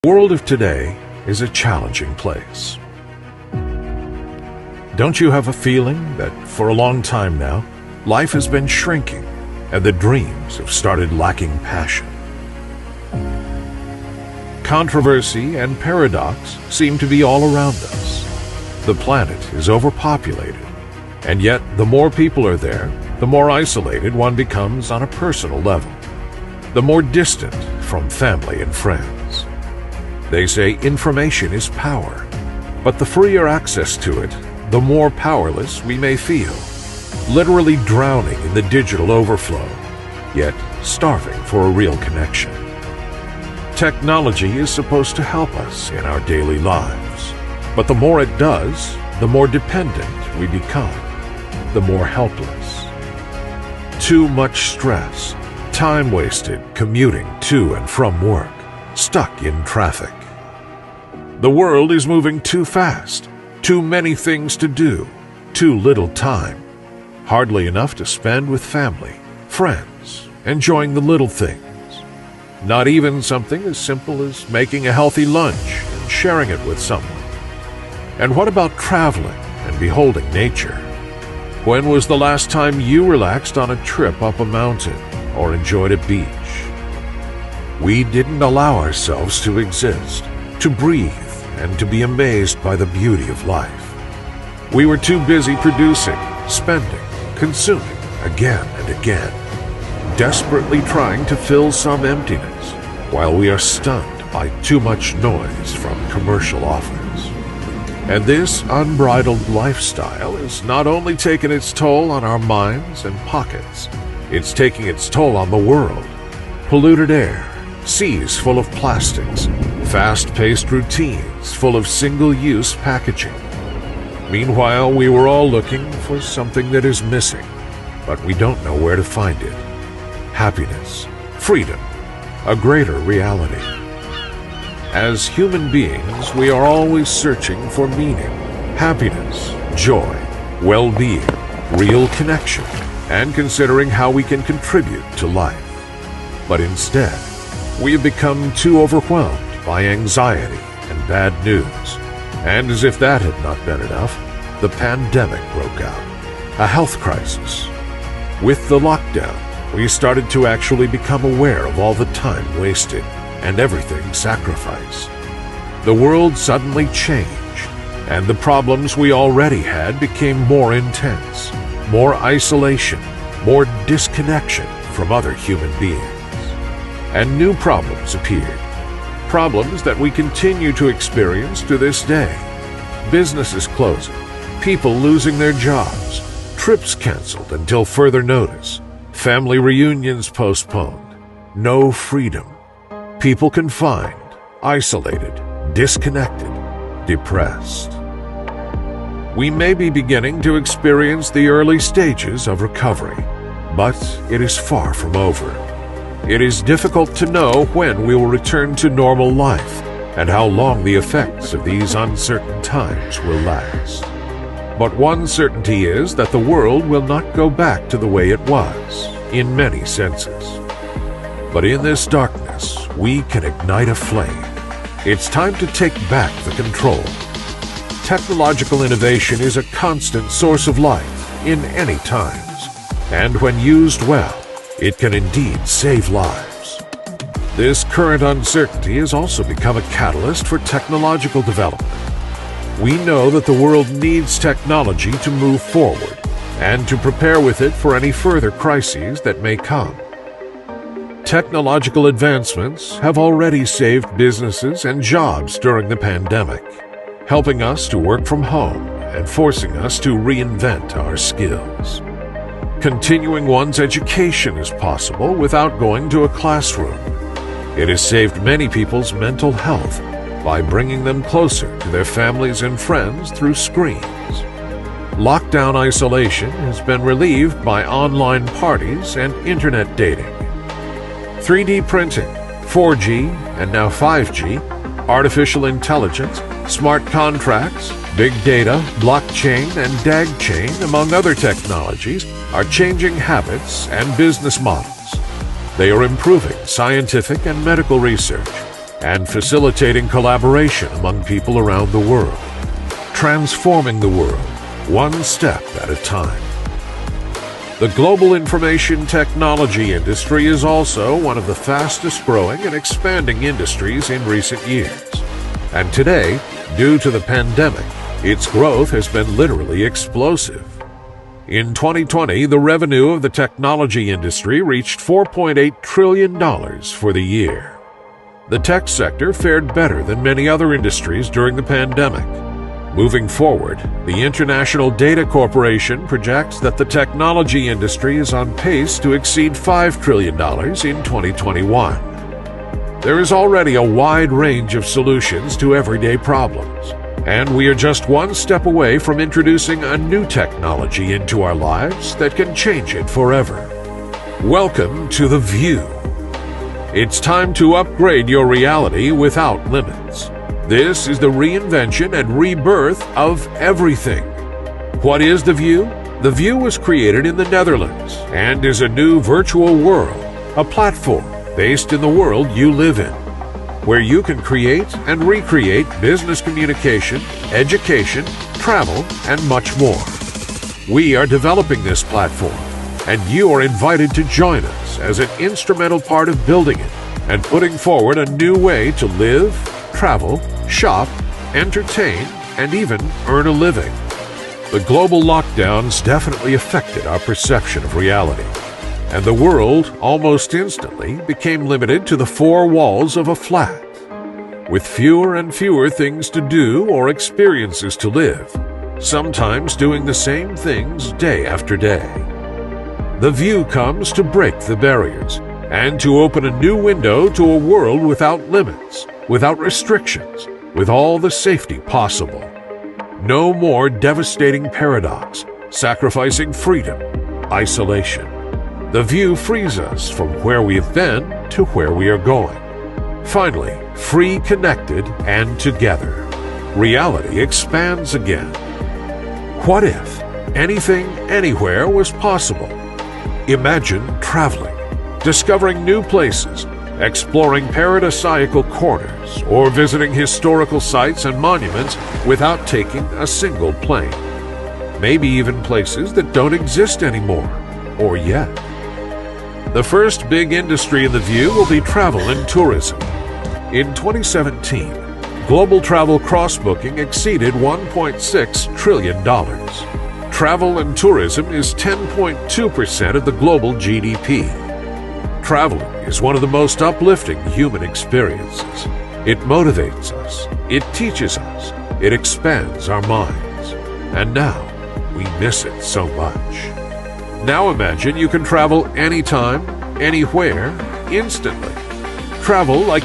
The world of today is a challenging place. Don't you have a feeling that for a long time now, life has been shrinking and the dreams have started lacking passion? Controversy and paradox seem to be all around us. The planet is overpopulated, and yet the more people are there, the more isolated one becomes on a personal level, the more distant from family and friends. They say information is power, but the freer access to it, the more powerless we may feel, literally drowning in the digital overflow, yet starving for a real connection. Technology is supposed to help us in our daily lives, but the more it does, the more dependent we become, the more helpless. Too much stress, time wasted commuting to and from work, stuck in traffic. The world is moving too fast, too many things to do, too little time, hardly enough to spend with family, friends, enjoying the little things. Not even something as simple as making a healthy lunch and sharing it with someone. And what about traveling and beholding nature? When was the last time you relaxed on a trip up a mountain or enjoyed a beach? We didn't allow ourselves to exist, to breathe, and to be amazed by the beauty of life. We were too busy producing, spending, consuming again and again, desperately trying to fill some emptiness, while we are stunned by too much noise from commercial offers. And this unbridled lifestyle has not only taken its toll on our minds and pockets, it's taking its toll on the world. Polluted air, seas full of plastics, fast-paced routines full of single-use packaging. Meanwhile, we were all looking for something that is missing, but we don't know where to find it. Happiness, freedom, a greater reality. As human beings, we are always searching for meaning, happiness, joy, well-being, real connection, and considering how we can contribute to life. But instead, we have become too overwhelmed by anxiety and bad news. And as if that had not been enough, the pandemic broke out, a health crisis. With the lockdown, we started to actually become aware of all the time wasted and everything sacrificed. The world suddenly changed, and the problems we already had became more intense, more isolation, more disconnection from other human beings. And new problems appeared. Problems that we continue to experience to this day. Businesses closing, people losing their jobs, trips canceled until further notice, family reunions postponed, no freedom, people confined, isolated, disconnected, depressed. We may be beginning to experience the early stages of recovery, but it is far from over. It is difficult to know when we will return to normal life and how long the effects of these uncertain times will last. But one certainty is that the world will not go back to the way it was, in many senses. But in this darkness, we can ignite a flame. It's time to take back the control. Technological innovation is a constant source of life in any times, and when used well, it can indeed save lives. This current uncertainty has also become a catalyst for technological development. We know that the world needs technology to move forward and to prepare with it for any further crises that may come. Technological advancements have already saved businesses and jobs during the pandemic, helping us to work from home and forcing us to reinvent our skills. Continuing one's education is possible without going to a classroom. It has saved many people's mental health by bringing them closer to their families and friends through screens. Lockdown isolation has been relieved by online parties and internet dating. 3D printing, 4G, and now 5G, artificial intelligence, smart contracts, big data, blockchain, and DAGchain, among other technologies, are changing habits and business models. They are improving scientific and medical research, and facilitating collaboration among people around the world, transforming the world one step at a time. The global information technology industry is also one of the fastest growing and expanding industries in recent years. And today, due to the pandemic, its growth has been literally explosive. In 2020, the revenue of the technology industry reached $4.8 trillion for the year. The tech sector fared better than many other industries during the pandemic. Moving forward, the International Data Corporation projects that the technology industry is on pace to exceed $5 trillion in 2021. There is already a wide range of solutions to everyday problems, and we are just one step away from introducing a new technology into our lives that can change it forever. Welcome to The View. It's time to upgrade your reality without limits. This is the reinvention and rebirth of everything. What is The View? The View was created in the Netherlands and is a new virtual world, a platform based in the world you live in, where you can create and recreate business communication, education, travel, and much more. We are developing this platform, and you are invited to join us as an instrumental part of building it and putting forward a new way to live, travel, shop, entertain, and even earn a living. The global lockdowns definitely affected our perception of reality, and the world almost instantly became limited to the four walls of a flat, with fewer and fewer things to do or experiences to live, sometimes doing the same things day after day. The View comes to break the barriers and to open a new window to a world without limits, without restrictions, with all the safety possible. No more devastating paradox, sacrificing freedom, isolation. The View frees us from where we've been to where we are going. Finally, free, connected, and together. Reality expands again. What if anything, anywhere was possible? Imagine traveling, discovering new places, exploring paradisiacal corners, or visiting historical sites and monuments without taking a single plane. Maybe even places that don't exist anymore, or yet. The first big industry in The View will be travel and tourism. In 2017, global travel cross-booking exceeded $1.6 trillion. Travel and tourism is 10.2% of the global GDP. Traveling is one of the most uplifting human experiences. It motivates us, it teaches us, it expands our minds. And now, we miss it so much. Now imagine you can travel anytime, anywhere, instantly. Travel like